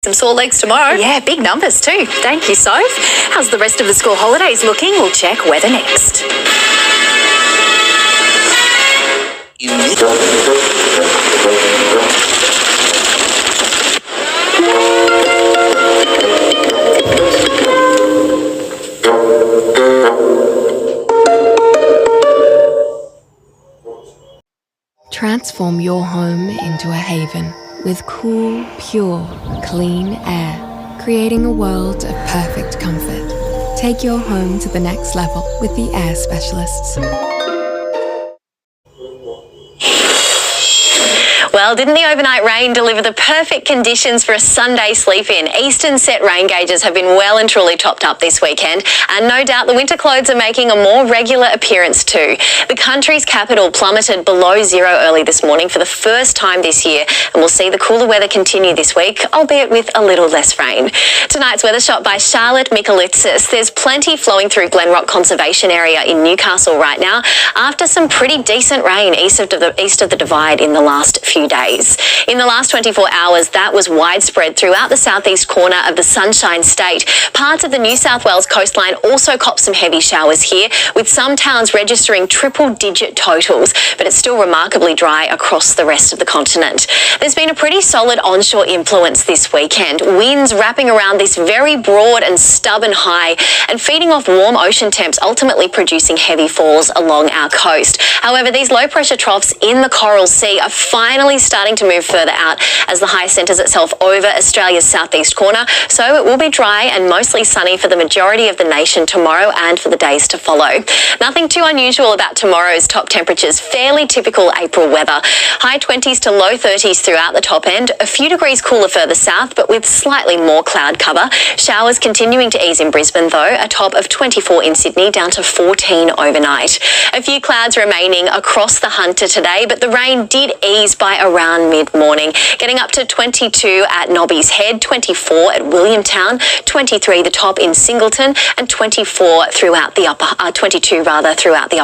Some sore legs tomorrow. Yeah, big numbers too. Thank you, Soph. How's the rest of the school holidays looking? We'll check weather next. Transform your home into a haven with cool, pure, clean air, creating a world of perfect comfort. Take your home to the next level with the Air Specialists. Well, didn't the overnight rain deliver the perfect conditions for a Sunday sleep-in? Eastern set rain gauges have been well and truly topped up this weekend, and no doubt the winter clothes are making a more regular appearance too. The country's capital plummeted below zero early this morning for the first time this year, and we'll see the cooler weather continue this week, albeit with a little less rain. Tonight's weather shot by Charlotte Mikolitsis. There's plenty flowing through Glenrock Conservation Area in Newcastle right now after some pretty decent rain east of the divide in the last few days. In the last 24 hours, that was widespread throughout the southeast corner of the Sunshine State. Parts of the New South Wales coastline also copped some heavy showers here, with some towns registering triple-digit totals, but it's still remarkably dry across the rest of the continent. There's been a pretty solid onshore influence this weekend, winds wrapping around this very broad and stubborn high and feeding off warm ocean temps, ultimately producing heavy falls along our coast. However, these low-pressure troughs in the Coral Sea are finally starting to move further out as the high centres itself over Australia's southeast corner, so it will be dry and mostly sunny for the majority of the nation tomorrow and for the days to follow. Nothing too unusual about tomorrow's top temperatures, fairly typical April weather. High 20s to low 30s throughout the top end, a few degrees cooler further south but with slightly more cloud cover. Showers continuing to ease in Brisbane though, a top of 24 in Sydney down to 14 overnight. A few clouds remaining across the Hunter today, but the rain did ease by around mid-morning, getting up to 22 at Nobby's Head, 24 at Williamtown, 23 the top in Singleton, and 22 throughout the upper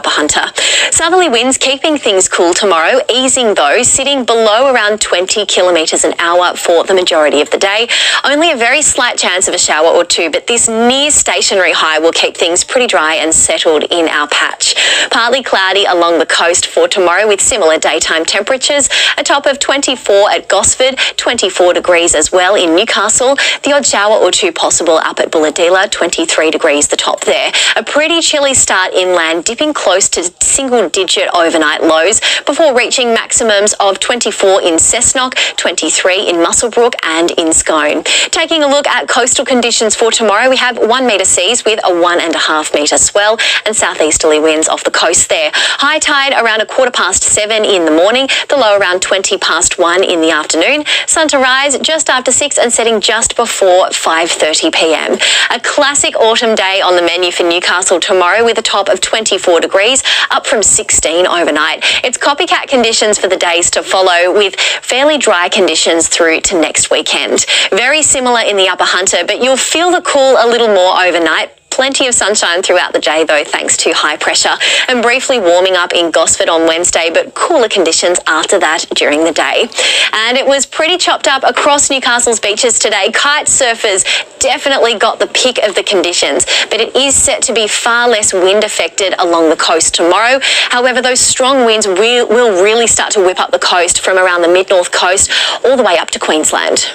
Hunter. Southerly winds keeping things cool tomorrow, easing though, sitting below around 20 kilometres an hour for the majority of the day. Only a very slight chance of a shower or two, but this near stationary high will keep things pretty dry and settled in our patch. Partly cloudy along the coast for tomorrow with similar daytime temperatures, a top of 24 at Gosford, 24 degrees as well in Newcastle, the odd shower or two possible up at Bulahdelah, 23 degrees the top there. A pretty chilly start inland, dipping close to single-digit overnight lows before reaching maximums of 24 in Cessnock, 23 in Muswellbrook and in Scone. Taking a look at coastal conditions for tomorrow, we have 1 metre seas with a 1.5 metre swell and southeasterly winds off the coast there. High tide around 7:15 in the morning, the low around 1:20 in the afternoon. Sun to rise just after 6 and setting just before 5:30 p.m. A classic autumn day on the menu for Newcastle tomorrow with a top of 24 degrees, up from 16 overnight. It's copycat conditions for the days to follow with fairly dry conditions through to next weekend. Very similar in the Upper Hunter, but you'll feel the cool a little more overnight. Plenty of sunshine throughout the day though, thanks to high pressure, and briefly warming up in Gosford on Wednesday, but cooler conditions after that during the day. And it was pretty chopped up across Newcastle's beaches today. Kite surfers definitely got the pick of the conditions, but it is set to be far less wind affected along the coast tomorrow. However, those strong winds will really start to whip up the coast from around the mid-north coast all the way up to Queensland.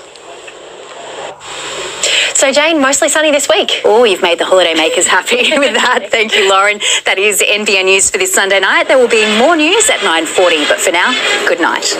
So Jane, mostly sunny this week. Oh, you've made the holiday makers happy with that. Thank you, Lauren. That is NBN News for this Sunday night. There will be more news at 9:40, but for now, good night.